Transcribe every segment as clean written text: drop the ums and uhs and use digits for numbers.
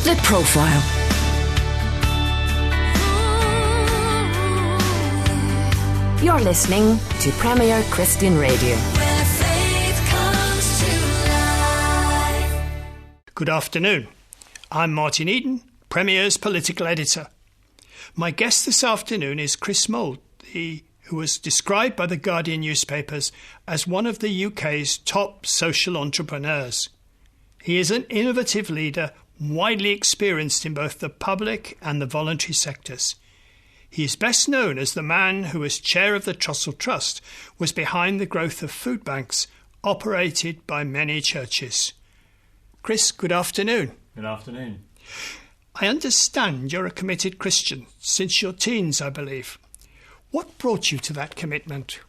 The Profile. You're listening to Premier Christian Radio. Where faith comes to life. Good afternoon. I'm Martyn Eden, Premier's political editor. My guest this afternoon is Chris Mould, who was described by the Guardian newspapers as one of the UK's top social entrepreneurs. He is an innovative leader, widely experienced in both the public and the voluntary sectors. He is best known as the man who, as chair of the Trussell Trust, was behind the growth of food banks operated by many churches. Chris, good afternoon. Good afternoon. I understand you're a committed Christian since your teens, I believe. What brought you to that commitment?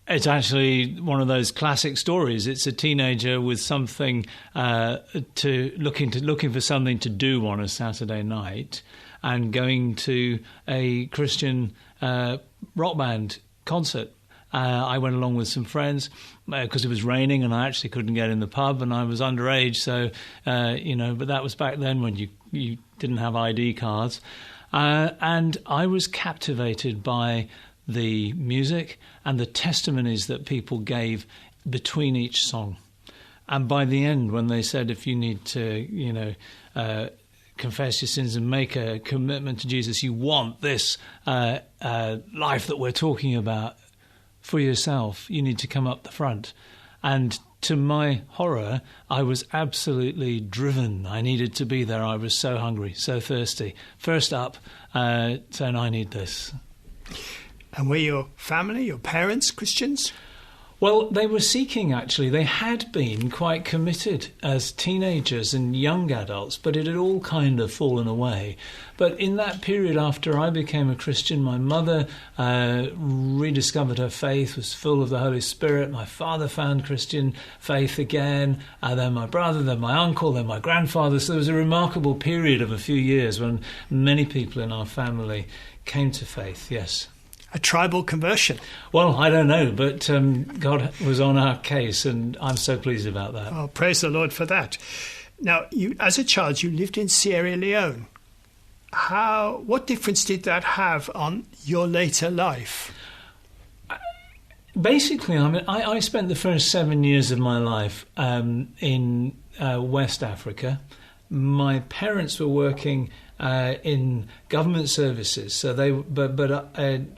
It's actually one of those classic stories. It's a teenager with something looking for something to do on a Saturday night, and going to a Christian rock band concert. I went along with some friends because it was raining and I actually couldn't get in the pub, and I was underage, so but that was back then when you didn't have ID cards, and I was captivated by the music and the testimonies that people gave between each song. And by the end, when they said, if you need to, confess your sins and make a commitment to Jesus, you want this life that we're talking about for yourself, you need to come up the front. And to my horror, I was absolutely driven. I needed to be there. I was so hungry, so thirsty. First up, saying, I need this. And were your family, your parents, Christians? Well, they were seeking, actually. They had been quite committed as teenagers and young adults, but it had all kind of fallen away. But in that period after I became a Christian, my mother rediscovered her faith, was full of the Holy Spirit. My father found Christian faith again, and then my brother, then my uncle, then my grandfather. So there was a remarkable period of a few years when many people in our family came to faith, yes. A tribal conversion? Well, I don't know, but God was on our case, and I'm so pleased about that. Oh, praise the Lord for that. Now, you, as a child, you lived in Sierra Leone. What difference did that have on your later life? Basically, I spent the first 7 years of my life in West Africa. My parents were working in government services, so but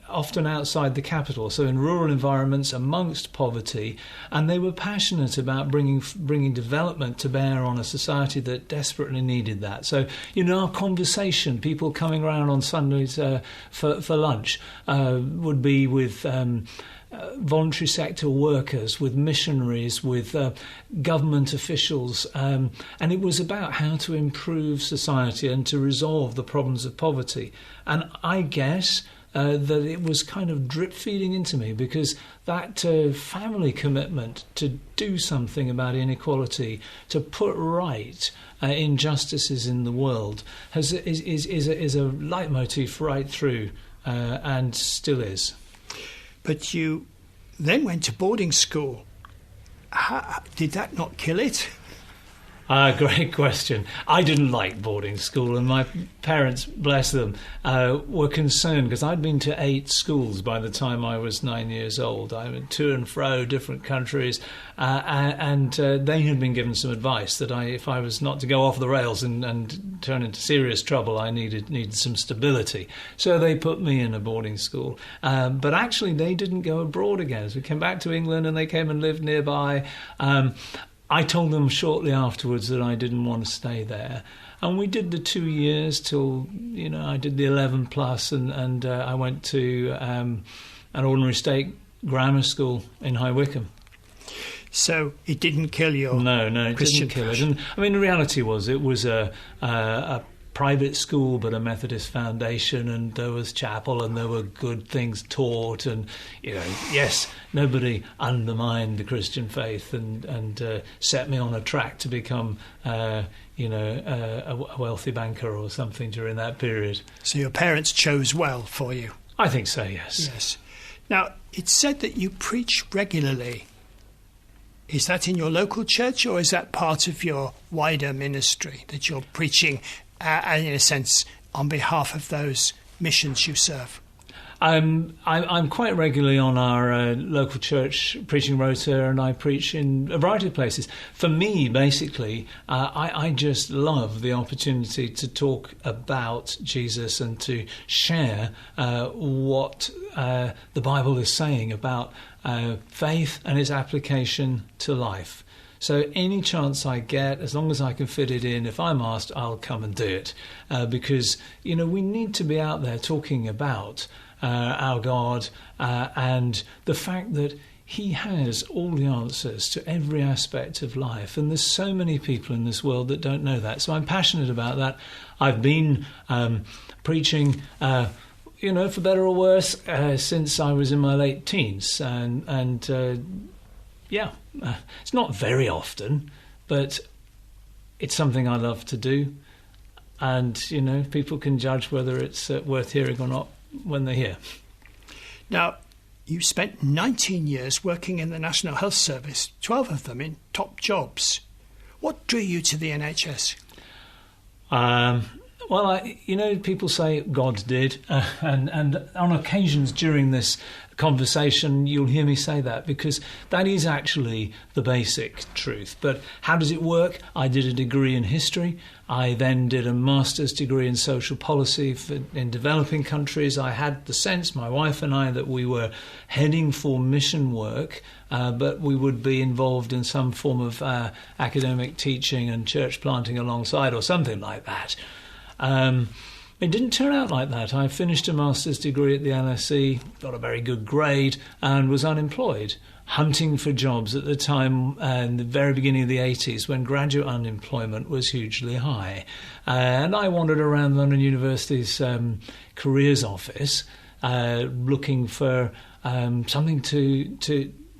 often outside the capital, so in rural environments amongst poverty, and they were passionate about bringing development to bear on a society that desperately needed that. So, our conversation, people coming around on Sundays for lunch, would be with voluntary sector workers, with missionaries, with government officials, and it was about how to improve society and to resolve the problems of poverty. And I guess that it was kind of drip feeding into me, because that family commitment to do something about inequality, to put right injustices in the world, is a leitmotif right through, and still is. But you then went to boarding school. Did that not kill it? Great question. I didn't like boarding school, and my parents, bless them, were concerned because I'd been to 8 schools by the time I was 9 years old. I went to and fro, different countries, and they had been given some advice that if I was not to go off the rails and turn into serious trouble, I needed some stability. So they put me in a boarding school. But actually, they didn't go abroad again. So we came back to England, and they came and lived nearby. I told them shortly afterwards that I didn't want to stay there. And we did the 2 years till, I did the 11 plus, and I went to an ordinary state grammar school in High Wycombe. So it didn't kill your No, it Christian didn't kill it. And, the reality was it was a private school, but a Methodist foundation, and there was chapel, and there were good things taught, and yes, nobody undermined the Christian faith and set me on a track to become a wealthy banker or something during that period. So your parents chose well for you? I think so, yes. Yes. Now, it's said that you preach regularly. Is that in your local church, or is that part of your wider ministry that you're preaching, in a sense, on behalf of those missions you serve? I'm quite regularly on our local church preaching rota, and I preach in a variety of places. For me, basically, I just love the opportunity to talk about Jesus and to share what the Bible is saying about faith and its application to life. So any chance I get, as long as I can fit it in, if I'm asked, I'll come and do it. Because, we need to be out there talking about our God and the fact that He has all the answers to every aspect of life. And there's so many people in this world that don't know that. So I'm passionate about that. I've been preaching, for better or worse, since I was in my late teens. It's not very often, but it's something I love to do. And, people can judge whether it's worth hearing or not when they're here. Now, you spent 19 years working in the National Health Service, 12 of them in top jobs. What drew you to the NHS? People say God did, and on occasions during this conversation you'll hear me say that, because that is actually the basic truth. But how does it work? I did a degree in history. I then did a master's degree in social policy in developing countries. I had the sense, my wife and I, that we were heading for mission work, but we would be involved in some form of academic teaching and church planting alongside, or something like that. It didn't turn out like that. I finished a master's degree at the LSE, got a very good grade, and was unemployed, hunting for jobs at the time, in the very beginning of the 80s, when graduate unemployment was hugely high. And I wandered around London University's careers office, looking for something to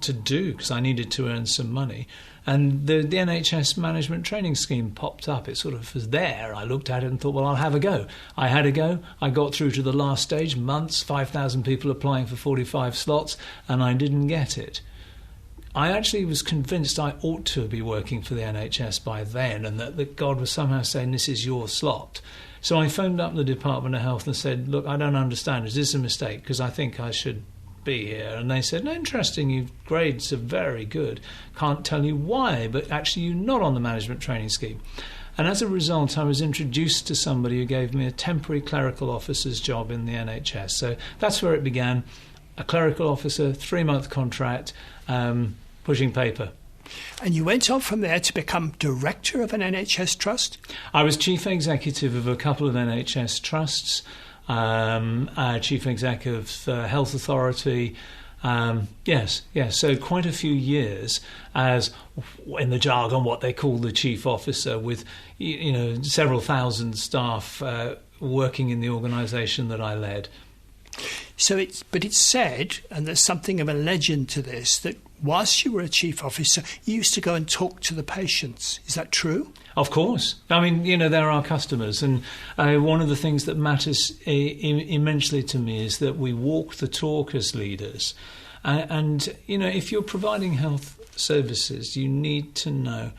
do, because I needed to earn some money. And the NHS management training scheme popped up. It sort of was there. I looked at it and thought, well, I'll have a go. I had a go. I got through to the last stage, months, 5,000 people applying for 45 slots, and I didn't get it. I actually was convinced I ought to be working for the NHS by then, and that God was somehow saying, this is your slot. So I phoned up the Department of Health and said, look, I don't understand. Is this a mistake? Because I think I should be here. And they said, no, interesting, your grades are very good. Can't tell you why, but actually you're not on the management training scheme. And as a result, I was introduced to somebody who gave me a temporary clerical officer's job in the NHS. So that's where it began. A clerical officer, 3-month contract, pushing paper. And you went on from there to become director of an NHS trust? I was chief executive of a couple of NHS trusts. Chief executive of Health Authority. Yes. So quite a few years as, in the jargon, what they call the chief officer, with several thousand staff working in the organisation that I led. So it's said, and there's something of a legend to this, that whilst you were a chief officer, you used to go and talk to the patients. Is that true? Of course. I mean, they're our customers. And one of the things that matters immensely to me is that we walk the talk as leaders. And if you're providing health services, you need to know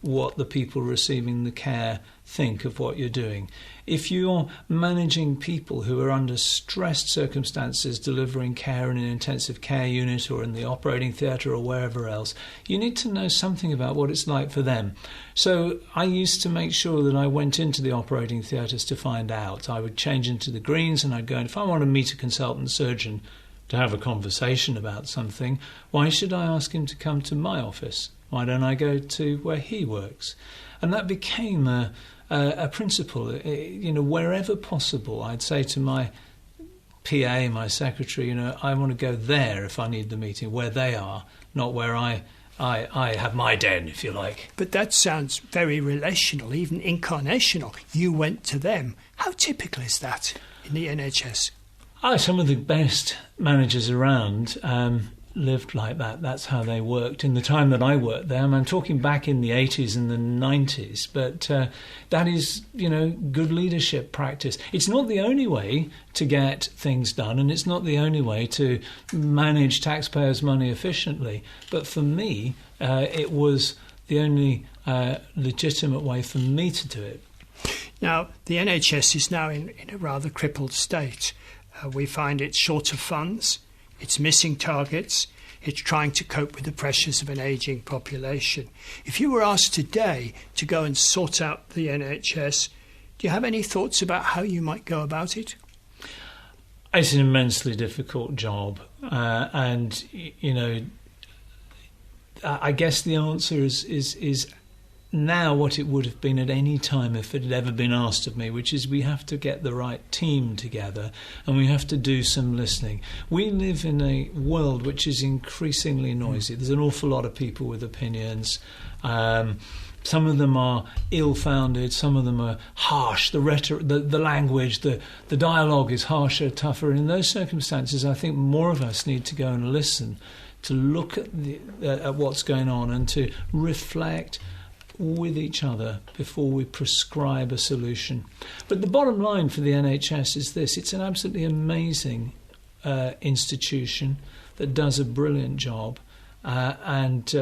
what the people receiving the care think of what you're doing. If you're managing people who are under stressed circumstances, delivering care in an intensive care unit or in the operating theatre or wherever else, you need to know something about what it's like for them. So I used to make sure that I went into the operating theatres to find out. I would change into the greens and I'd go, and if I want to meet a consultant surgeon to have a conversation about something, why should I ask him to come to my office? Why don't I go to where he works? And that became a principle. Wherever possible, I'd say to my PA, my secretary, I want to go there if I need the meeting, where they are, not where I have my den, if you like. But that sounds very relational, even incarnational. You went to them. How typical is that in the NHS? Some of the best managers around lived like that. That's how they worked in the time that I worked there. I'm talking back in the 80s and the 90s, but that is, good leadership practice. It's not the only way to get things done, and it's not the only way to manage taxpayers' money efficiently. But for me, it was the only legitimate way for me to do it. Now, the NHS is now in a rather crippled state. We find it's short of funds, it's missing targets, it's trying to cope with the pressures of an ageing population. If you were asked today to go and sort out the NHS, do you have any thoughts about how you might go about it? It's an immensely difficult job, and I guess the answer is now what it would have been at any time if it had ever been asked of me, which is we have to get the right team together and we have to do some listening. We live in a world which is increasingly noisy. There's an awful lot of people with opinions. Some of them are ill-founded, some of them are harsh. The rhetoric, the language, the dialogue is harsher, tougher. In those circumstances, I think more of us need to go and listen, to look at what's going on and to reflect with each other before we prescribe a solution. But the bottom line for the NHS is this: it's an absolutely amazing institution that does a brilliant job, and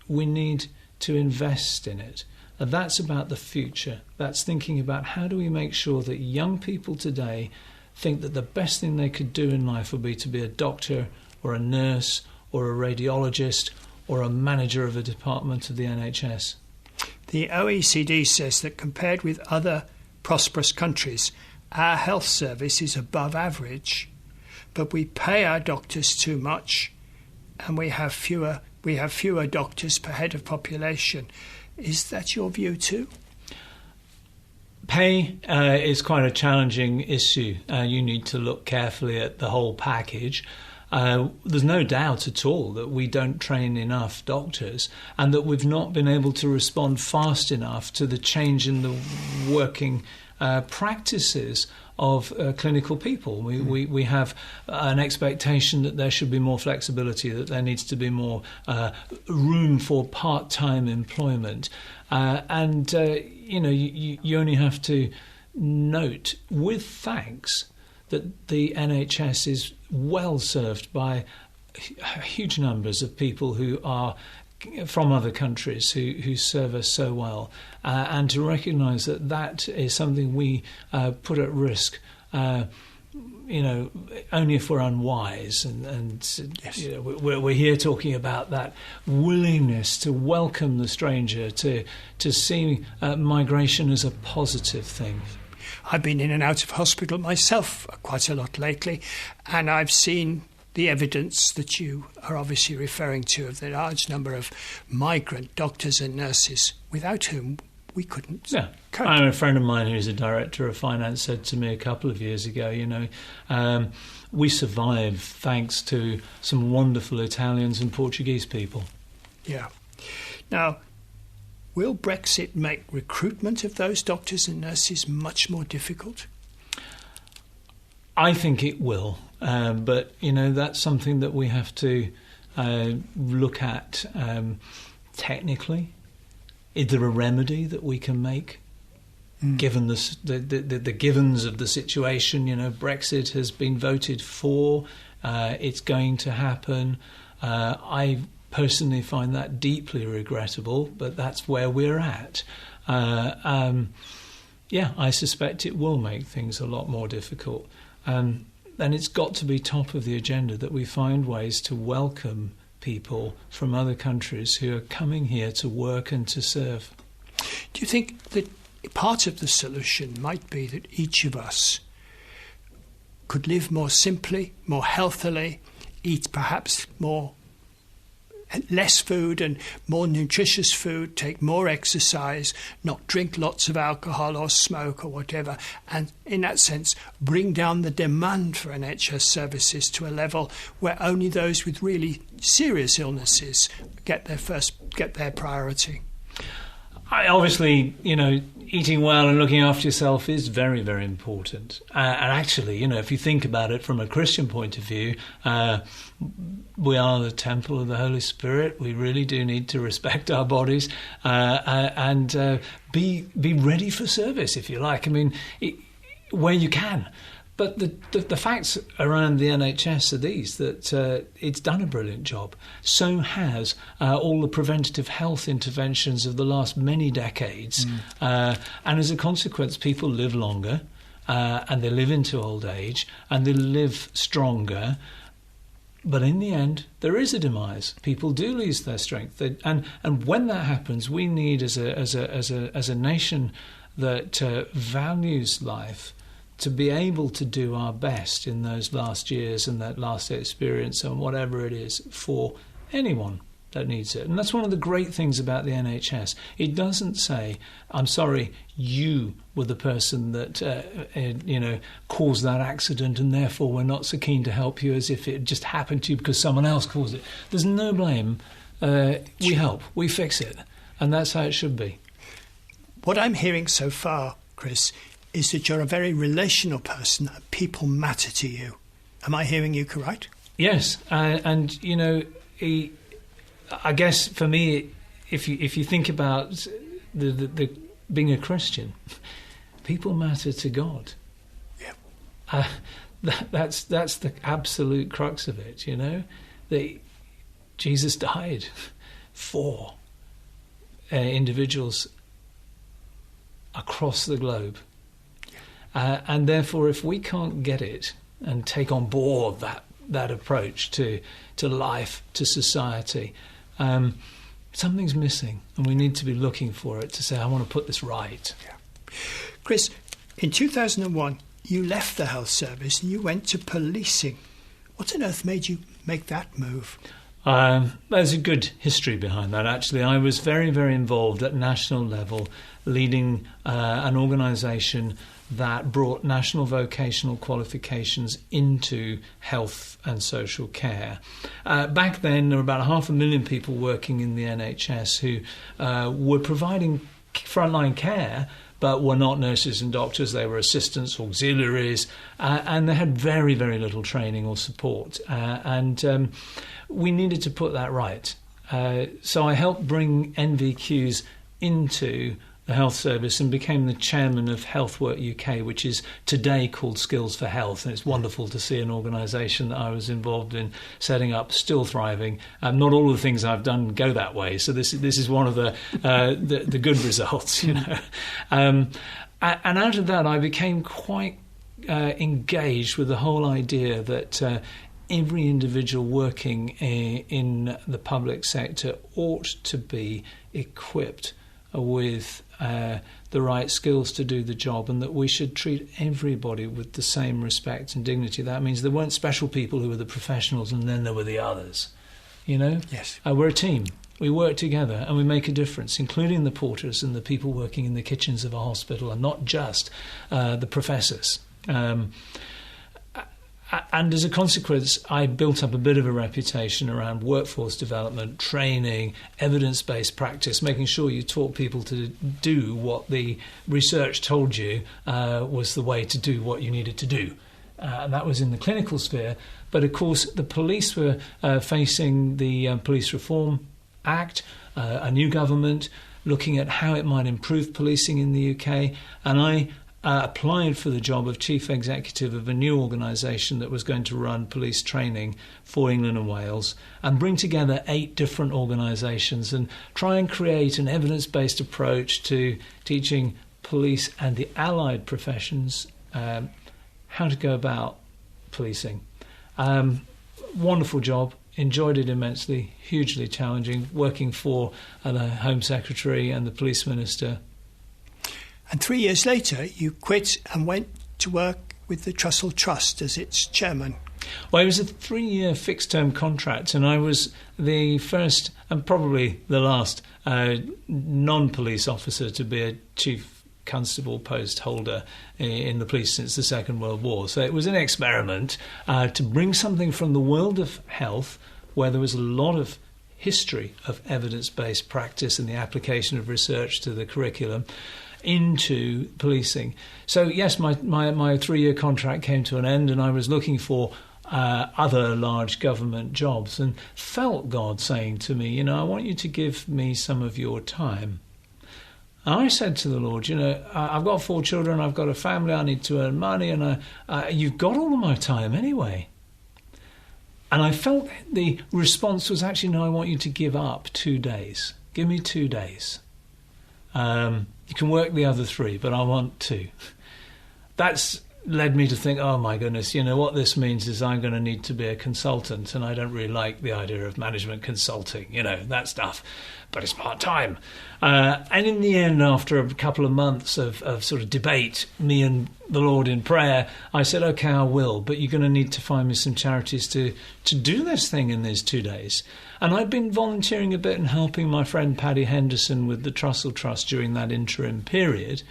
we need to invest in it. And that's about the future. That's thinking about how do we make sure that young people today think that the best thing they could do in life would be to be a doctor or a nurse or a radiologist or a manager of a department of the NHS. The OECD says that compared with other prosperous countries, our health service is above average, but we pay our doctors too much, and we have fewer doctors per head of population. Is that your view too? Pay is quite a challenging issue. You need to look carefully at the whole package. There's no doubt at all that we don't train enough doctors and that we've not been able to respond fast enough to the change in the working practices of clinical people. We have an expectation that there should be more flexibility, that there needs to be more room for part-time employment. You only have to note with thanks that the NHS is well served by huge numbers of people who are from other countries who serve us so well, and to recognise that is something we put at risk, only if we're unwise. Yes. We're here talking about that willingness to welcome the stranger, to see migration as a positive thing. I've been in and out of hospital myself quite a lot lately, and I've seen the evidence that you are obviously referring to of the large number of migrant doctors and nurses without whom we couldn't cope. A friend of mine who's a director of finance said to me a couple of years ago, we survive thanks to some wonderful Italians and Portuguese people. Yeah. Now, will Brexit make recruitment of those doctors and nurses much more difficult? I think it will, but that's something that we have to look at technically. Is there a remedy that we can make, given the givens of the situation? Brexit has been voted for; it's going to happen. I personally find that deeply regrettable, but that's where we're at. I suspect it will make things a lot more difficult. And it's got to be top of the agenda that we find ways to welcome people from other countries who are coming here to work and to serve. Do you think that part of the solution might be that each of us could live more simply, more healthily, eat perhaps less food and more nutritious food, take more exercise, not drink lots of alcohol or smoke or whatever, and in that sense bring down the demand for NHS services to a level where only those with really serious illnesses get their priority? Obviously, eating well and looking after yourself is very, very important. And actually, if you think about it from a Christian point of view, we are the temple of the Holy Spirit. We really do need to respect our bodies and be ready for service, if you like. I mean, where you can. But the facts around the NHS are these, that it's done a brilliant job. So has all the preventative health interventions of the last many decades. And as a consequence, people live longer and they live into old age and they live stronger. But in the end, there is a demise. People do lose their strength. And when that happens, we need, as a nation that values life, to be able to do our best in those last years and that last experience and whatever it is for anyone that needs it. And that's one of the great things about the NHS. It doesn't say, I'm sorry, you were the person that caused that accident and therefore we're not so keen to help you, as if it just happened to you because someone else caused it. There's no blame. We help. We fix it. And that's how it should be. What I'm hearing so far, Chris, is that you're a very relational person, that people matter to you. Am I hearing you correct? Yes, and I guess for me, if you think about the being a Christian, people matter to God. Yeah. That's the absolute crux of it. That Jesus died for individuals across the globe. And therefore, if we can't get it and take on board that approach to life, to society, something's missing, and we need to be looking for it to say, I want to put this right. Yeah. Chris, in 2001, you left the health service and you went to policing. What on earth made you make that move? There's a good history behind that, actually. I was very, very involved at national level, leading an organisation that brought national vocational qualifications into health and social care. Back then, there were about 500,000 people working in the NHS who were providing frontline care, but were not nurses and doctors. They were assistants, auxiliaries, and they had very, very little training or support. And we needed to put that right. So I helped bring NVQs into the health service and became the chairman of HealthWork UK, which is today called Skills for Health. And it's wonderful to see an organisation that I was involved in setting up still thriving. Not all of the things I've done go that way, so this is one of the good results, And out of that, I became quite engaged with the whole idea that every individual working in the public sector ought to be equipped with the right skills to do the job, and that we should treat everybody with the same respect and dignity. That means there weren't special people who were the professionals and then there were the others. Yes. We're a team. We work together and we make a difference, including the porters and the people working in the kitchens of a hospital, and not just the professors. And as a consequence, I built up a bit of a reputation around workforce development, training, evidence-based practice, making sure you taught people to do what the research told you was the way to do what you needed to do. And that was in the clinical sphere. But of course, the police were facing the Police Reform Act, a new government, looking at how it might improve policing in the UK. And I applied for the job of chief executive of a new organisation that was going to run police training for England and Wales and bring together 8 different organisations and try and create an evidence-based approach to teaching police and the allied professions how to go about policing. Wonderful job. Enjoyed it immensely, hugely challenging, working for the Home Secretary and the Police Minister. And 3 years later, you quit and went to work with the Trussell Trust as its chairman. Well, it was a 3-year fixed-term contract, and I was the first and probably the last non-police officer to be a chief constable post holder in the police since the Second World War. So it was an experiment to bring something from the world of health, where there was a lot of history of evidence-based practice and the application of research to the curriculum into policing. So yes, my 3-year contract came to an end, and I was looking for other large government jobs, and felt God saying to me, I want you to give me some of your time. And I said to the Lord, I've got 4 children, I've got a family, I need to earn money, and you've got all of my time anyway. And I felt the response was actually, no, I want you to give up 2 days. Give me 2 days. You can work the other 3, but I want 2. That's led me to think, oh my goodness, what this means is I'm going to need to be a consultant, and I don't really like the idea of management consulting, that stuff, but it's part-time. And in the end, after a couple of months of sort of debate, me and the Lord in prayer, I said, okay, I will, but you're going to need to find me some charities to do this thing in these 2 days. And I'd been volunteering a bit and helping my friend Paddy Henderson with the Trussell Trust during that interim period.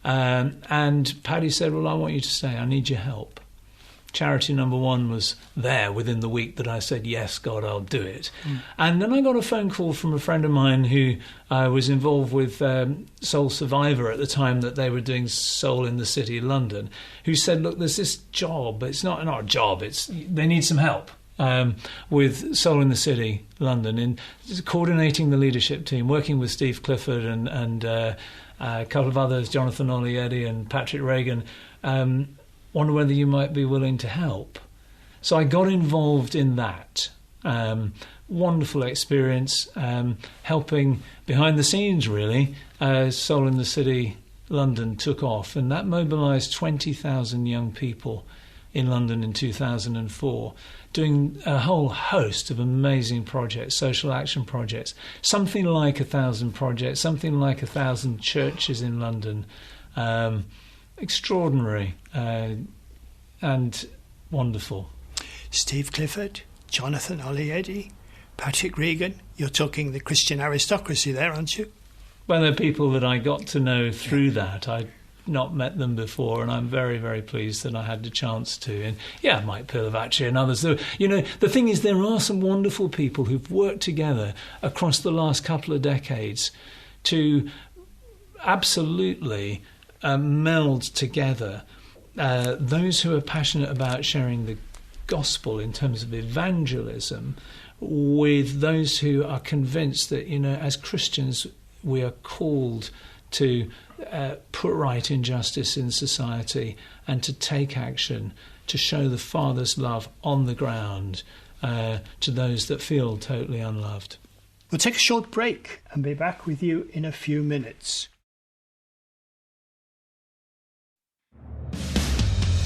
And Paddy said, well, I want you to stay. I need your help. Charity number 1 was there within the week that I said, yes, God, I'll do it. And then I got a phone call from a friend of mine who was involved with Soul Survivor at the time that they were doing Soul in the City of London, who said, look, there's this job. It's not a job. They need some help. With Soul in the City, London, in coordinating the leadership team, working with Steve Clifford and a couple of others, Jonathan Olliedi and Patrick Reagan. Wonder whether you might be willing to help. So I got involved in that. Wonderful experience, helping behind the scenes, really. Soul in the City, London took off, and that mobilised 20,000 young people in London in 2004, doing a whole host of amazing projects, social action projects, something like 1,000 projects, something like 1,000 churches in London. Extraordinary and wonderful. Steve Clifford, Jonathan Olliedi, Patrick Reagan. You're talking the Christian aristocracy there, aren't you? Well, they're people that I got to know through that. I'd not met them before, and I'm very, very pleased that I had the chance to. And yeah, Mike Pilavachi and others. The thing is, there are some wonderful people who've worked together across the last couple of decades to absolutely meld together those who are passionate about sharing the gospel in terms of evangelism with those who are convinced that, as Christians, we are called to put right injustice in society and to take action to show the Father's love on the ground to those that feel totally unloved. We'll take a short break and be back with you in a few minutes.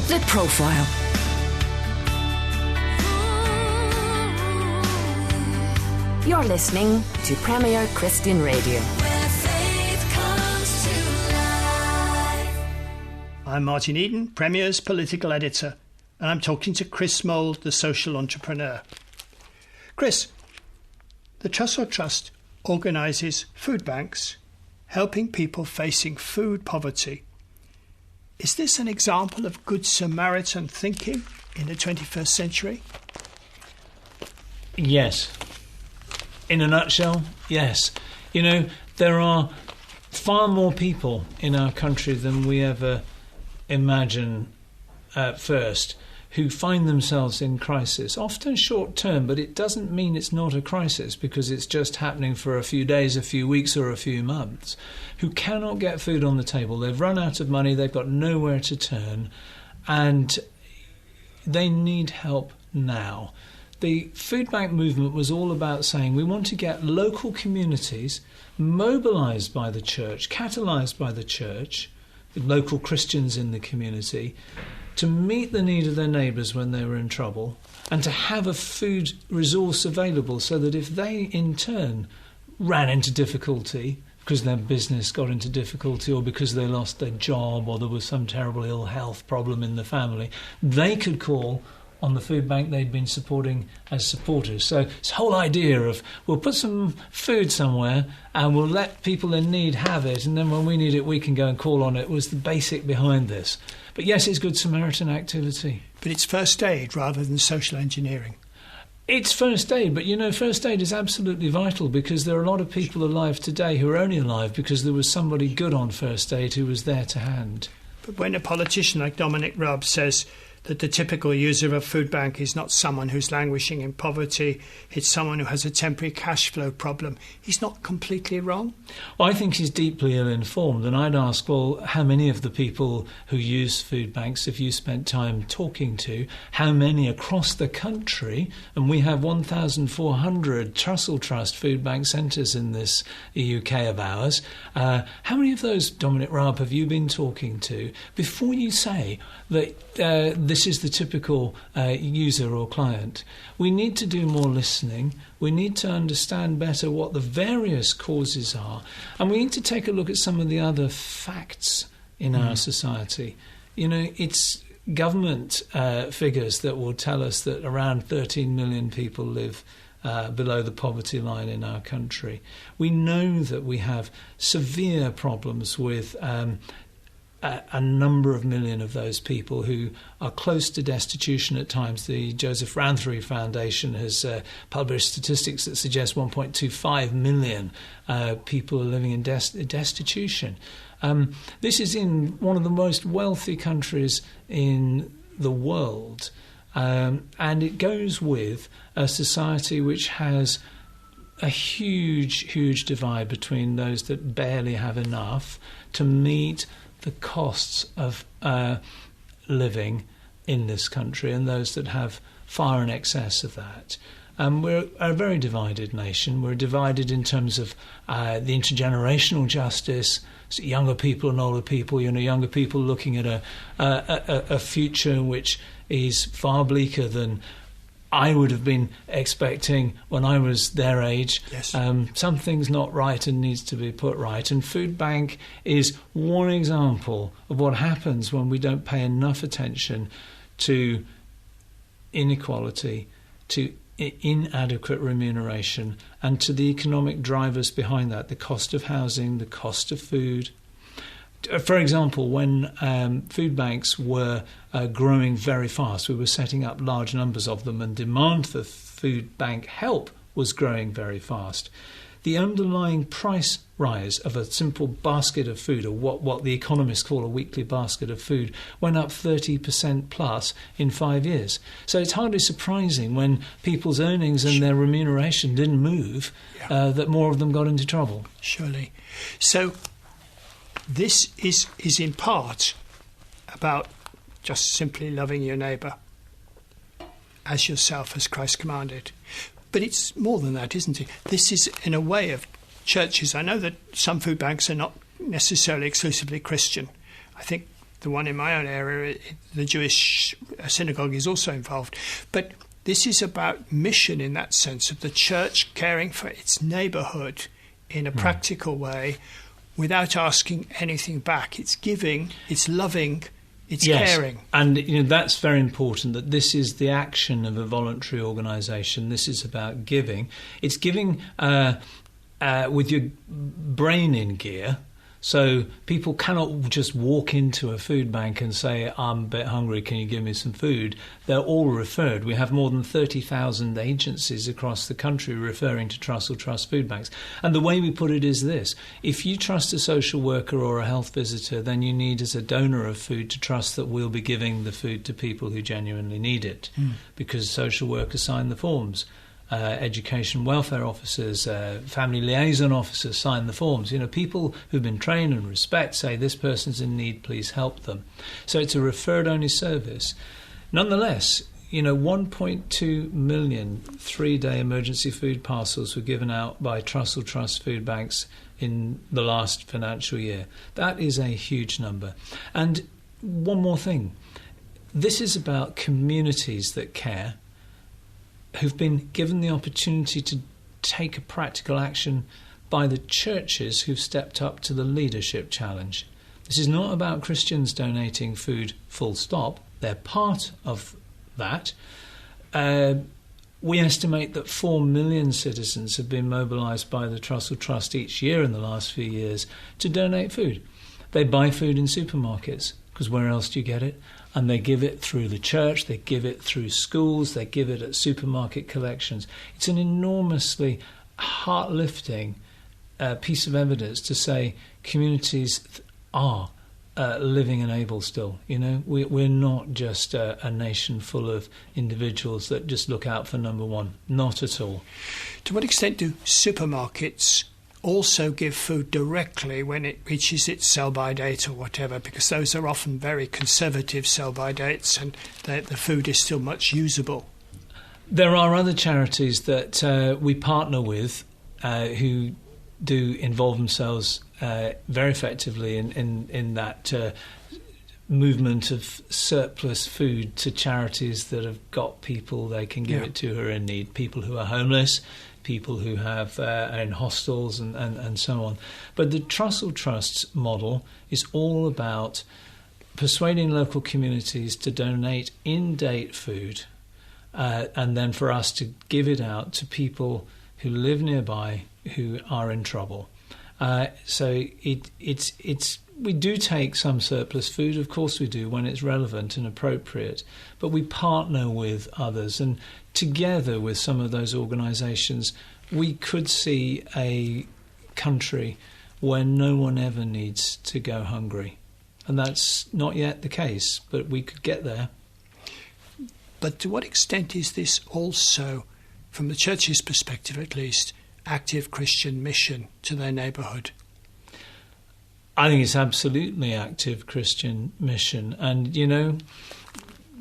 The Profile. You're listening to Premier Christian Radio. Where faith comes to life. I'm Martyn Eden, Premier's political editor, and I'm talking to Chris Mould, the social entrepreneur. Chris, the Trussell Trust organises food banks, helping people facing food poverty. Is this an example of Good Samaritan thinking in the 21st century? Yes. In a nutshell, yes. There are far more people in our country than we ever imagine at first who find themselves in crisis, often short term, but it doesn't mean it's not a crisis because it's just happening for a few days, a few weeks or a few months, who cannot get food on the table. They've run out of money, they've got nowhere to turn, and they need help now. The food bank movement was all about saying we want to get local communities mobilised by the church, catalysed by the church, with local Christians in the community, to meet the need of their neighbours when they were in trouble, and to have a food resource available so that if they in turn ran into difficulty because their business got into difficulty or because they lost their job or there was some terrible ill health problem in the family, they could call on the food bank they'd been supporting as supporters. So this whole idea of we'll put some food somewhere and we'll let people in need have it, and then when we need it we can go and call on it, was the basic behind this. But yes, it's Good Samaritan activity. But it's first aid rather than social engineering. It's first aid, but first aid is absolutely vital, because there are a lot of people alive today who are only alive because there was somebody good on first aid who was there to hand. But when a politician like Dominic Raab says that the typical user of a food bank is not someone who's languishing in poverty, it's someone who has a temporary cash flow problem, he's not completely wrong? Well, I think he's deeply ill-informed, and I'd ask, well, how many of the people who use food banks have you spent time talking to? How many across the country? And we have 1,400 Trussell Trust food bank centres in this UK of ours. How many of those, Dominic Raab, have you been talking to before you say that this is the typical user or client? We need to do more listening. We need to understand better what the various causes are. And we need to take a look at some of the other facts in our society. It's government figures that will tell us that around 13 million people live below the poverty line in our country. We know that we have severe problems with a number of million of those people who are close to destitution at times. The Joseph Ranthry Foundation has published statistics that suggest 1.25 million people are living in destitution. This is in one of the most wealthy countries in the world, and it goes with a society which has a huge divide between those that barely have enough to meet the costs of living in this country, and those that have far in excess of that. We're a very divided nation. We're divided in terms of the intergenerational justice, so younger people and older people. Younger people looking at a future which is far bleaker than I would have been expecting when I was their age. Yes. Something's not right and needs to be put right. And Food Bank is one example of what happens when we don't pay enough attention to inequality, to inadequate remuneration, and to the economic drivers behind that, the cost of housing, the cost of food. For example, when food banks were growing very fast, we were setting up large numbers of them, and demand for food bank help was growing very fast. The underlying price rise of a simple basket of food, or what the economists call a weekly basket of food, went up 30% plus in 5 years. So it's hardly surprising when people's earnings and their remuneration didn't move, that more of them got into trouble. Surely. So this is in part about just simply loving your neighbour as yourself, as Christ commanded. But it's more than that, isn't it? This is, in a way, of churches. I know that some food banks are not necessarily exclusively Christian. I think the one in my own area, the Jewish synagogue, is also involved. But this is about mission in that sense, of the church caring for its neighbourhood in a practical way, without asking anything back. It's giving, it's loving, it's caring. And that's very important, that this is the action of a voluntary organisation. This is about giving. It's giving with your brain in gear. So people cannot just walk into a food bank and say, I'm a bit hungry, can you give me some food? They're all referred. We have more than 30,000 agencies across the country referring to Trussell Trust food banks. And the way we put it is this: if you trust a social worker or a health visitor, then you need, as a donor of food, to trust that we'll be giving the food to people who genuinely need it, because social workers sign the forms. Education welfare officers, family liaison officers sign the forms. People who've been trained and respect say, this person's in need, please help them. So it's a referred-only service. Nonetheless, 1.2 million 3-day emergency food parcels were given out by Trussell Trust food banks in the last financial year. That is a huge number. And one more thing. This is about communities that care, who've been given the opportunity to take a practical action by the churches who've stepped up to the leadership challenge. This is not about Christians donating food, full stop. They're part of that. We estimate that 4 million citizens have been mobilised by the Trussell Trust each year in the last few years to donate food. They buy food in supermarkets, because where else do you get it? And they give it through the church, they give it through schools, they give it at supermarket collections. It's an enormously heart-lifting piece of evidence to say communities are living and able still. You know, we're not just a nation full of individuals that just look out for number one. Not at all. To what extent do supermarkets also give food directly when it reaches its sell-by date or whatever? Because those are often very conservative sell-by dates, and the food is still much usable. There are other charities that we partner with who do involve themselves very effectively in that movement of surplus food to charities that have got people they can give it to who are in need, people who are homeless, people who are in hostels and so on. But the Trussell Trust's model is all about persuading local communities to donate in-date food and then for us to give it out to people who live nearby who are in trouble. So we do take some surplus food, of course we do, when it's relevant and appropriate, but we partner with others, and together with some of those organisations we could see a country where no one ever needs to go hungry. And that's not yet the case, but we could get there. But to what extent is this also, from the church's perspective at least, active Christian mission to their neighbourhood? I think it's absolutely active Christian mission. And,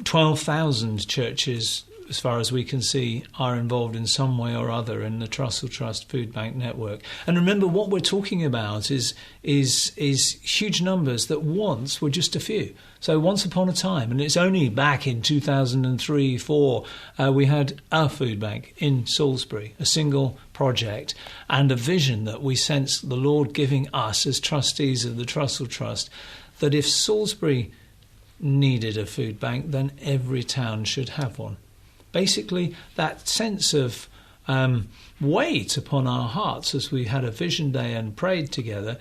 12,000 churches, as far as we can see, are involved in some way or other in the Trussell Trust Food Bank network. And remember, what we're talking about is huge numbers that once were just a few. So once upon a time, and it's only back in 2003-04, we had a food bank in Salisbury, a single project, and a vision that we sensed the Lord giving us as trustees of the Trussell Trust, that if Salisbury needed a food bank, then every town should have one. Basically, that sense of weight upon our hearts as we had a vision day and prayed together,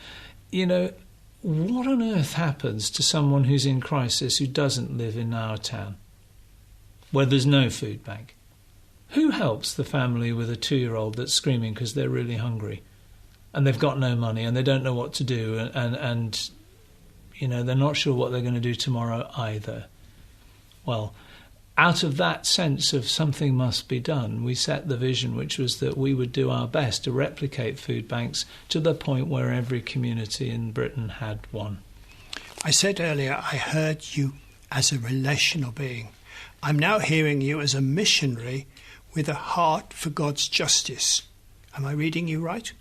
what on earth happens to someone who's in crisis who doesn't live in our town, where there's no food bank? Who helps the family with a 2-year-old that's screaming because they're really hungry and they've got no money and they don't know what to do and they're not sure what they're going to do tomorrow either? Well, out of that sense of something must be done, we set the vision, which was that we would do our best to replicate food banks to the point where every community in Britain had one. I said earlier I heard you as a relational being. I'm now hearing you as a missionary with a heart for God's justice. Am I reading you right?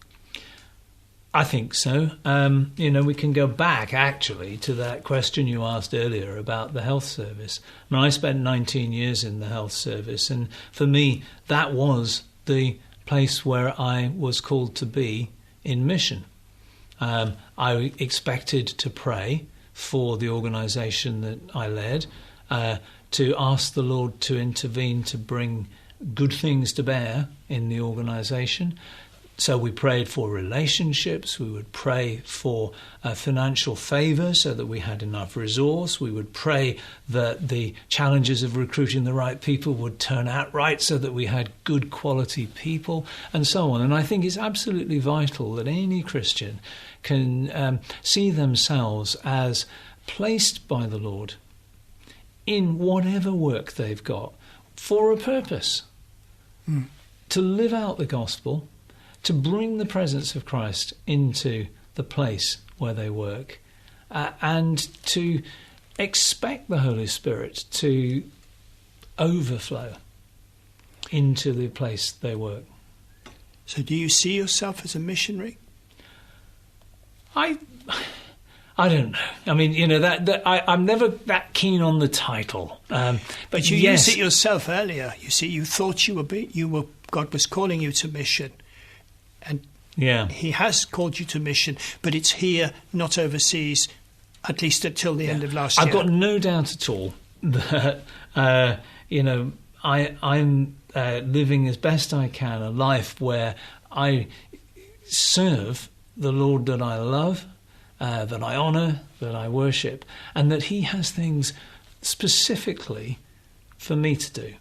I think so. We can go back, actually, to that question you asked earlier about the health service. I spent 19 years in the health service, and for me, that was the place where I was called to be in mission. I expected to pray for the organisation that I led, to ask the Lord to intervene to bring good things to bear in the organisation. So we prayed for relationships, we would pray for financial favour so that we had enough resource, we would pray that the challenges of recruiting the right people would turn out right so that we had good quality people, and so on. And I think it's absolutely vital that any Christian can see themselves as placed by the Lord in whatever work they've got for a purpose, to live out the gospel, to bring the presence of Christ into the place where they work, and to expect the Holy Spirit to overflow into the place they work. So do you see yourself as a missionary? I don't know. I mean, I'm never that keen on the title. But you used it yourself earlier. You see, you thought God was calling you to mission. And he has called you to mission, but it's here, not overseas, at least until the end of last year. I've got no doubt at all that, I'm living as best I can a life where I serve the Lord that I love, that I honour, that I worship, and that he has things specifically for me to do.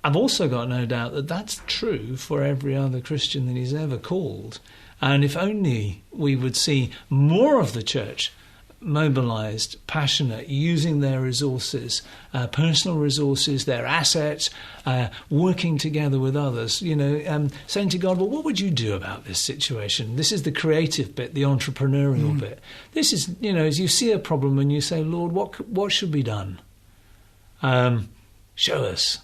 I've also got no doubt that that's true for every other Christian that he's ever called. And if only we would see more of the church mobilised, passionate, using their resources, personal resources, their assets, working together with others, saying to God, well, what would you do about this situation? This is the creative bit, the entrepreneurial bit. This is, as you see a problem and you say, Lord, what should be done? Show us.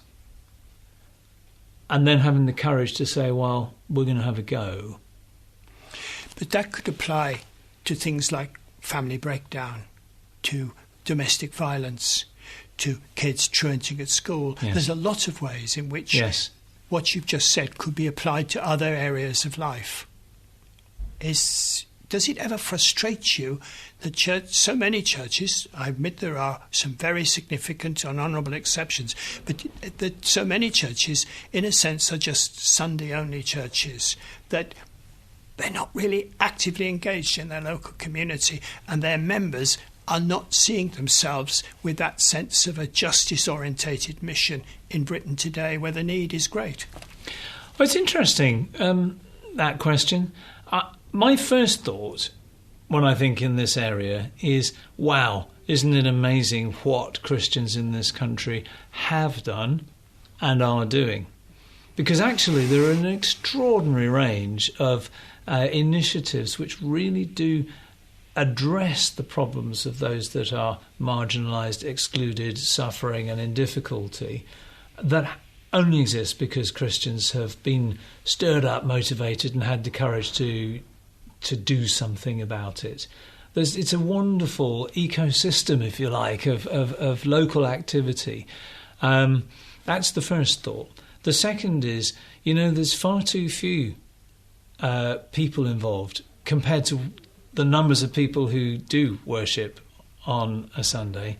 And then having the courage to say, well, we're going to have a go. But that could apply to things like family breakdown, to domestic violence, to kids truanting at school. Yes. There's a lot of ways in which what you've just said could be applied to other areas of life. Does it ever frustrate you that so many churches, I admit there are some very significant and honourable exceptions, but that so many churches, in a sense, are just Sunday-only churches, that they're not really actively engaged in their local community, and their members are not seeing themselves with that sense of a justice-orientated mission in Britain today, where the need is great? Well, it's interesting, that question. My first thought when I think in this area is, wow, isn't it amazing what Christians in this country have done and are doing? Because actually there are an extraordinary range of initiatives which really do address the problems of those that are marginalised, excluded, suffering and in difficulty, that only exist because Christians have been stirred up, motivated and had the courage to do something about it. It's a wonderful ecosystem, if you like, of local activity. That's the first thought. The second is, there's far too few people involved compared to the numbers of people who do worship on a Sunday.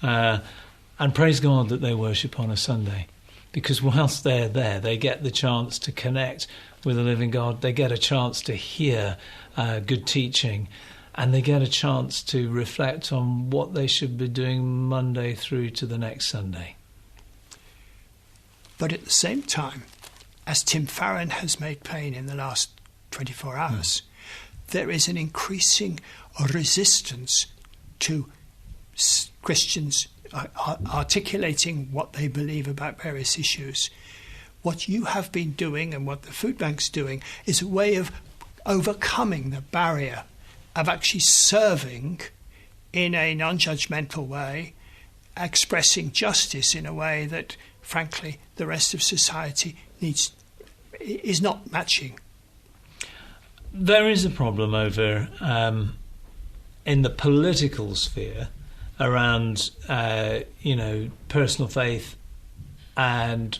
And praise God that they worship on a Sunday, because whilst they're there, they get the chance to connect with the living God. They get a chance to hear good teaching, and they get a chance to reflect on what they should be doing Monday through to the next Sunday. But at the same time, as Tim Farron has made plain in the last 24 hours, there is an increasing resistance to Christians articulating what they believe about various issues. What you have been doing and what the food bank's doing is a way of overcoming the barrier of actually serving in a non-judgmental way, expressing justice in a way that, frankly, the rest of society is not matching. There is a problem over in the political sphere around personal faith and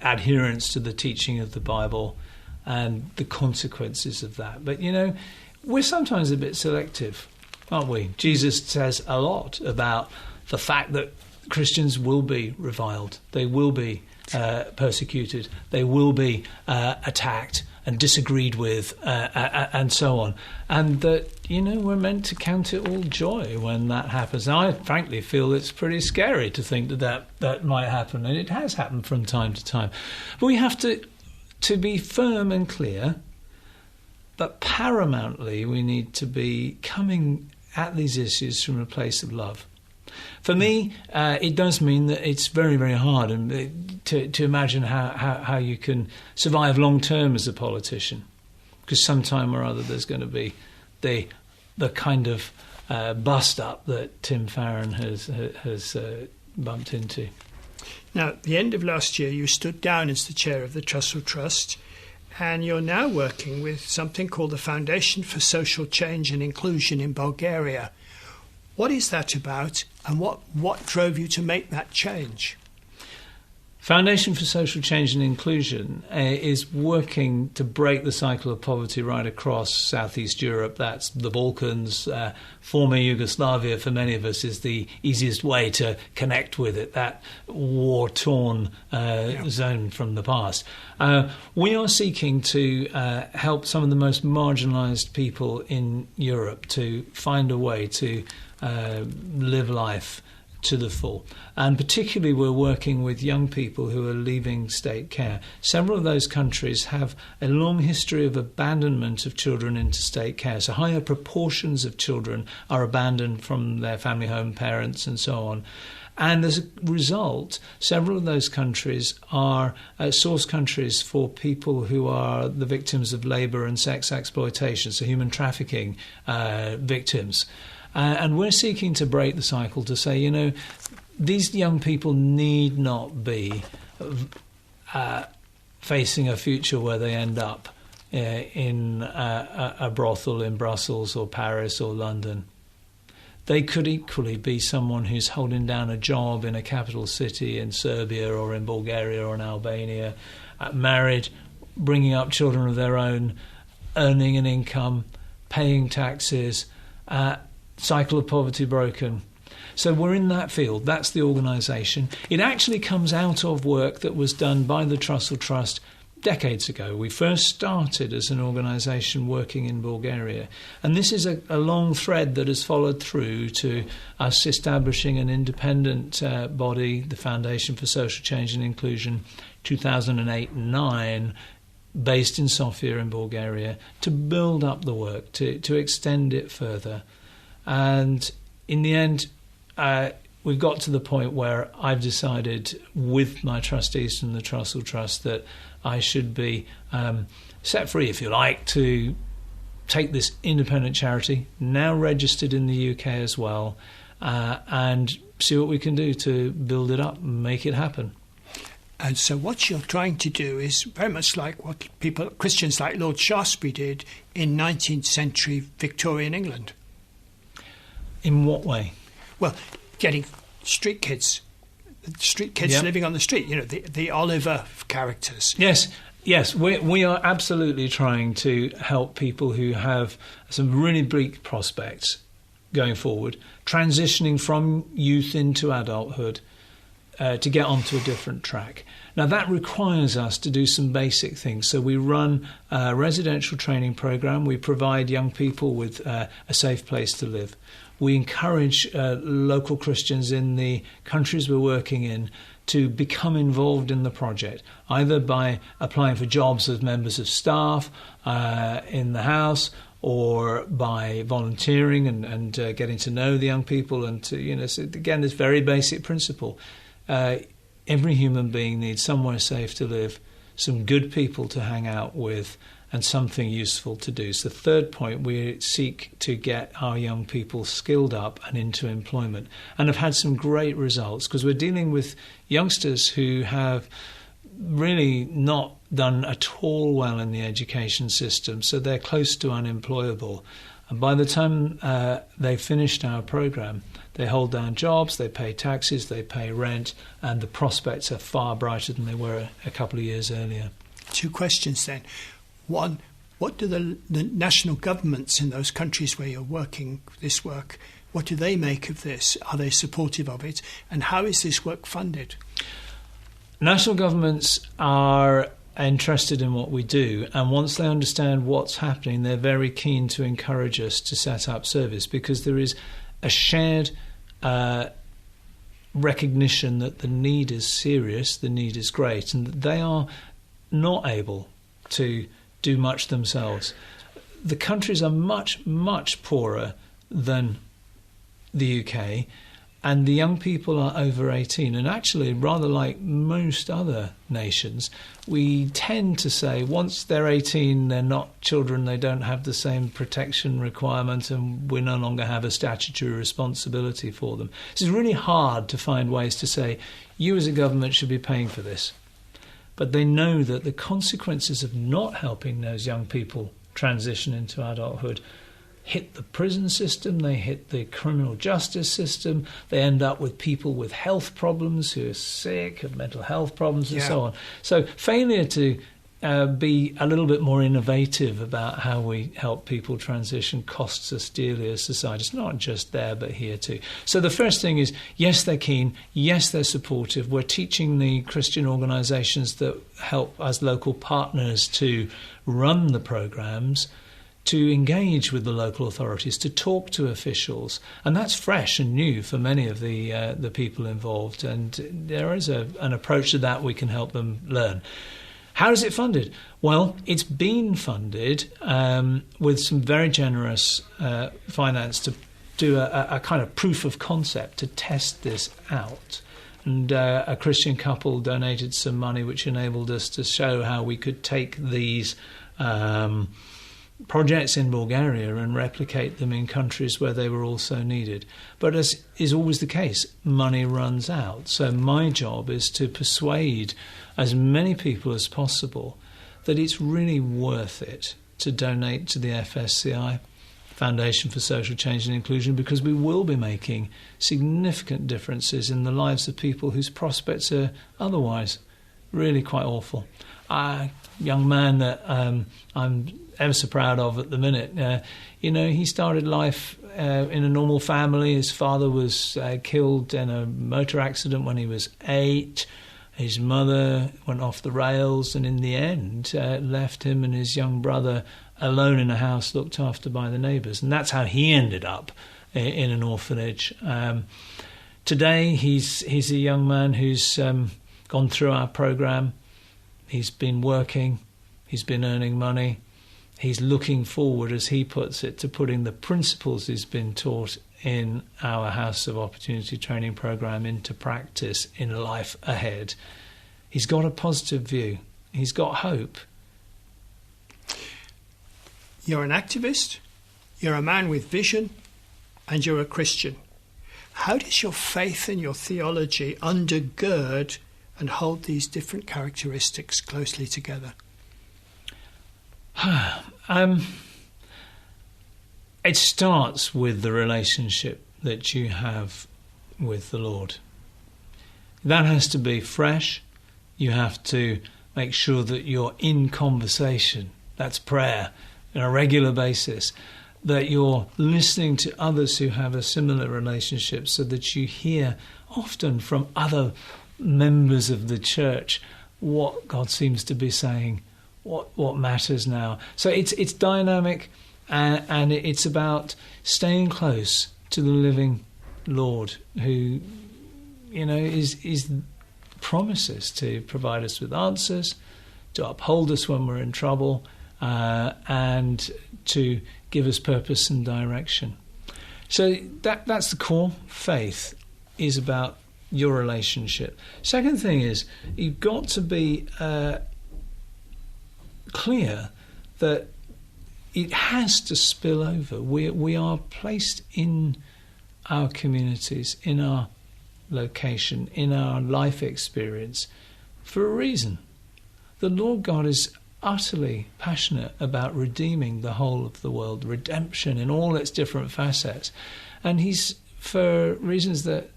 adherence to the teaching of the Bible and the consequences of that. But we're sometimes a bit selective, aren't we? Jesus says a lot about the fact that Christians will be reviled, they will be persecuted, they will be attacked and disagreed with, and so on. And that, we're meant to count it all joy when that happens. And I frankly feel it's pretty scary to think that might happen, and it has happened from time to time. But we have to be firm and clear that paramountly we need to be coming at these issues from a place of love. For me, it does mean that it's very, very hard to imagine how you can survive long term as a politician, because sometime or other there's going to be the kind of bust up that Tim Farron has bumped into. Now, at the end of last year, you stood down as the chair of the Trussell Trust, and you're now working with something called the Foundation for Social Change and Inclusion in Bulgaria. What is that about, and what drove you to make that change? Foundation for Social Change and Inclusion is working to break the cycle of poverty right across Southeast Europe. That's the Balkans, former Yugoslavia for many of us is the easiest way to connect with it, that war-torn zone from the past. We are seeking to help some of the most marginalised people in Europe to find a way to live life to the full. And particularly we're working with young people who are leaving state care. Several of those countries have a long history of abandonment of children into state care. So higher proportions of children are abandoned from their family home parents and so on. And as a result, several of those countries are source countries for people who are the victims of labour and sex exploitation, so human trafficking victims. And we're seeking to break the cycle to say, you know, these young people need not be facing a future where they end up in a brothel in Brussels or Paris or London. They could equally be someone who's holding down a job in a capital city in Serbia or in Bulgaria or in Albania, married, bringing up children of their own, earning an income, paying taxes, cycle of poverty broken. So we're in that field. That's the organisation. It actually comes out of work that was done by the Trussell Trust decades ago. We first started as an organisation working in Bulgaria. And this is a long thread that has followed through to us establishing an independent body, the Foundation for Social Change and Inclusion, 2008 and 2009, based in Sofia in Bulgaria, to build up the work, to extend it further. And in the end, we've got to the point where I've decided with my trustees from the Trussell Trust that I should be set free, if you like, to take this independent charity, now registered in the UK as well, and see what we can do to build it up and make it happen. And so what you're trying to do is very much like what Christians like Lord Shaftesbury did in 19th century Victorian England. In what way? Well, getting street kids living on the street, you know, the Oliver characters. Yes, we are absolutely trying to help people who have some really bleak prospects going forward, transitioning from youth into adulthood, to get onto a different track. Now, that requires us to do some basic things. So we run a residential training program. We provide young people with a safe place to live. We encourage local Christians in the countries we're working in to become involved in the project, either by applying for jobs as members of staff in the house, or by volunteering and getting to know the young people. And to, you know, so again, this very basic principle. Every human being needs somewhere safe to live, some good people to hang out with, and something useful to do. So, third point, we seek to get our young people skilled up and into employment, and have had some great results because we're dealing with youngsters who have really not done at all well in the education system, so they're close to unemployable. And by the time they've finished our program, they hold down jobs, they pay taxes, they pay rent, and the prospects are far brighter than they were a couple of years earlier. Two questions then. One, what do the national governments in those countries where you're working this work, what do they make of this? Are they supportive of it? And how is this work funded? National governments are interested in what we do, and once they understand what's happening, they're very keen to encourage us to set up service, because there is a shared recognition that the need is serious, the need is great, and that they are not able to do much themselves. The countries are much, much poorer than the UK, and the young people are over 18. And actually, rather like most other nations, we tend to say once they're 18, they're not children, they don't have the same protection requirement, and we no longer have a statutory responsibility for them. It's really hard to find ways to say, you as a government should be paying for this. But they know that the consequences of not helping those young people transition into adulthood, hit the prison system, they hit the criminal justice system, they end up with people with health problems who are sick, have mental health problems and so on. So failure to be a little bit more innovative about how we help people transition costs us dearly as society. It's not just there, but here too. So the first thing is, yes, they're keen. Yes, they're supportive. We're teaching the Christian organisations that help as local partners to run the programmes to engage with the local authorities, to talk to officials. And that's fresh and new for many of the people involved. And there is an approach to that we can help them learn. How is it funded? Well, it's been funded with some very generous finance to do a kind of proof of concept to test this out. And a Christian couple donated some money which enabled us to show how we could take these projects in Bulgaria and replicate them in countries where they were also needed. But as is always the case, money runs out. So my job is to persuade as many people as possible that it's really worth it to donate to the FSCI, Foundation for Social Change and Inclusion, because we will be making significant differences in the lives of people whose prospects are otherwise really quite awful. A young man that I'm ever so proud of at the minute, he started life in a normal family. His father was killed in a motor accident when he was 8. His mother went off the rails and in the end left him and his young brother alone in a house looked after by the neighbours. And that's how he ended up in an orphanage. Today he's a young man who's gone through our programme. He's been working, he's been earning money. He's looking forward, as he puts it, to putting the principles he's been taught in our House of Opportunity Training programme into practice in life ahead. He's got a positive view. He's got hope. You're an activist, you're a man with vision, and you're a Christian. How does your faith and your theology undergird and hold these different characteristics closely together? It starts with the relationship that you have with the Lord. That has to be fresh. You have to make sure that you're in conversation. That's prayer on a regular basis. That you're listening to others who have a similar relationship so that you hear often from other members of the church what God seems to be saying, what matters now. So it's dynamic and it's about staying close to the living Lord who, is promises to provide us with answers, to uphold us when we're in trouble, and to give us purpose and direction. So that's the core. Faith is about your relationship. Second thing is you've got to be clear that it has to spill over. We are placed in our communities, in our location, in our life experience for a reason. The Lord God is utterly passionate about redeeming the whole of the world, redemption in all its different facets. And he's, for reasons that,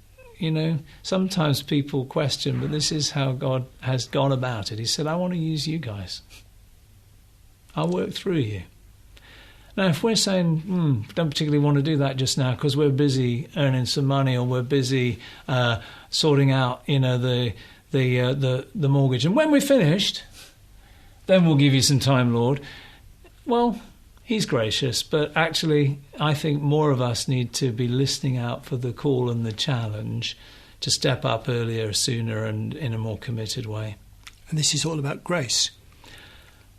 sometimes people question, but this is how God has gone about it. He said, I want to use you guys. I'll work through you. Now, if we're saying, don't particularly want to do that just now because we're busy earning some money or we're busy sorting out, the mortgage, and when we're finished, then we'll give you some time, Lord. Well, he's gracious, but actually I think more of us need to be listening out for the call and the challenge to step up earlier, sooner, and in a more committed way. And this is all about grace.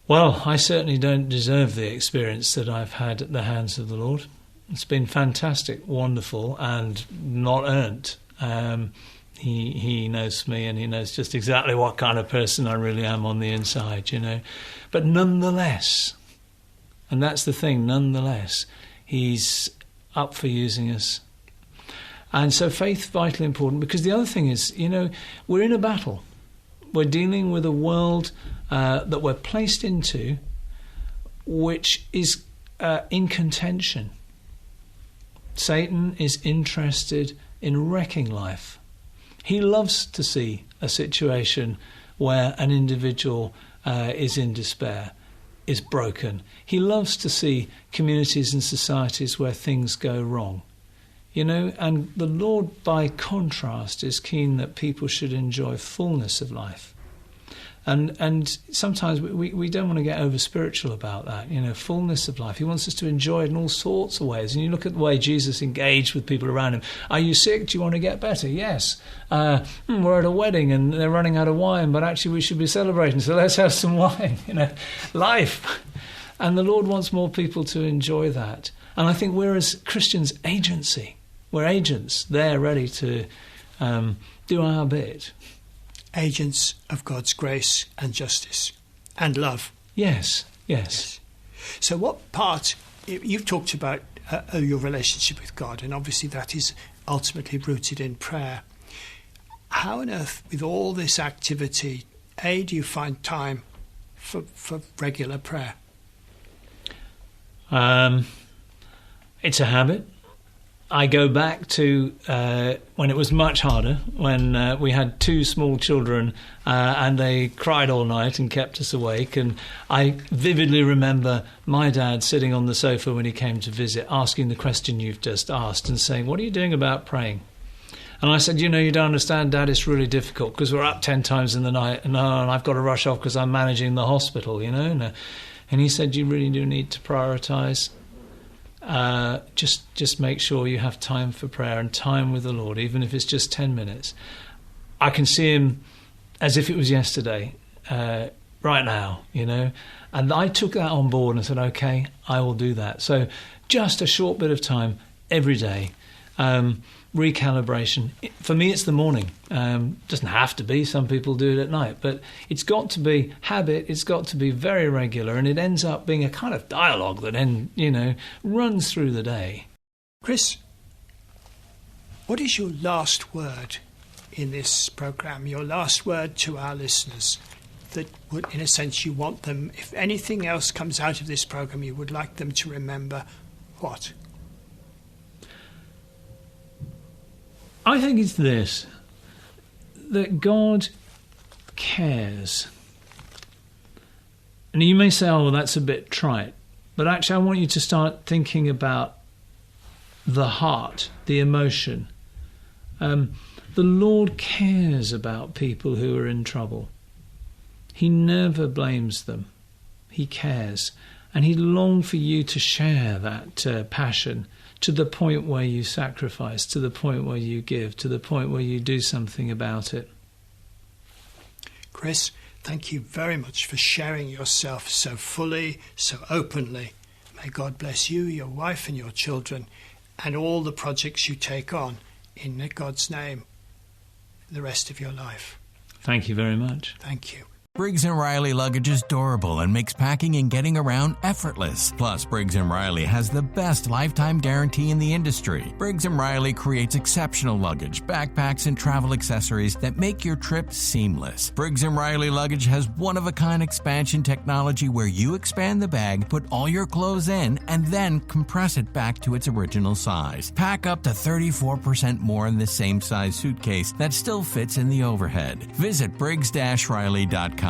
Well, I certainly don't deserve the experience that I've had at the hands of the Lord. It's been fantastic, wonderful, and not earned. He knows me, and he knows just exactly what kind of person I really am on the inside, But nonetheless, and that's the thing, nonetheless, he's up for using us. And so faith, vitally important, because the other thing is, we're in a battle. We're dealing with a world that we're placed into, which is in contention. Satan is interested in wrecking life. He loves to see a situation where an individual is in despair, is broken. He loves to see communities and societies where things go wrong. And the Lord, by contrast, is keen that people should enjoy fullness of life. And sometimes we don't want to get over spiritual about that, fullness of life. He wants us to enjoy it in all sorts of ways. And you look at the way Jesus engaged with people around him. Are you sick? Do you want to get better? Yes. We're at a wedding and they're running out of wine, but actually we should be celebrating, so let's have some wine. Life. And the Lord wants more people to enjoy that. And I think we're, as Christians, agency. We're agents. They're ready to do our bit. Agents of God's grace and justice and love. Yes. So what part, you've talked about your relationship with God, and obviously that is ultimately rooted in prayer. How on earth, with all this activity, do you find time for regular prayer? It's a habit. I go back to when it was much harder, when we had 2 small children and they cried all night and kept us awake. And I vividly remember my dad sitting on the sofa when he came to visit, asking the question you've just asked and saying, "What are you doing about praying?" And I said, "You don't understand, Dad, it's really difficult because we're up 10 times in the night and I've got to rush off because I'm managing the hospital, And he said, "You really do need to prioritise. Just make sure you have time for prayer and time with the Lord, even if it's just 10 minutes. I can see him as if it was yesterday, right now, And I took that on board and said, okay, I will do that. So just a short bit of time every day. Recalibration. For me, it's the morning. Doesn't have to be. Some people do it at night. But it's got to be habit. It's got to be very regular. And it ends up being a kind of dialogue that then, runs through the day. Chris, what is your last word in this programme? Your last word to our listeners that would, in a sense, you want them, if anything else comes out of this programme, you would like them to remember what? I think it's this, that God cares. And you may say, oh, well, that's a bit trite. But actually, I want you to start thinking about the heart, the emotion. The Lord cares about people who are in trouble. He never blames them. He cares. And He'd long for you to share that passion to the point where you sacrifice, to the point where you give, to the point where you do something about it. Chris, thank you very much for sharing yourself so fully, so openly. May God bless you, your wife and your children, and all the projects you take on in God's name the rest of your life. Thank you very much. Thank you. Briggs & Riley luggage is durable and makes packing and getting around effortless. Plus, Briggs & Riley has the best lifetime guarantee in the industry. Briggs & Riley creates exceptional luggage, backpacks, and travel accessories that make your trip seamless. Briggs & Riley luggage has one-of-a-kind expansion technology where you expand the bag, put all your clothes in, and then compress it back to its original size. Pack up to 34% more in the same size suitcase that still fits in the overhead. Visit Briggs-Riley.com.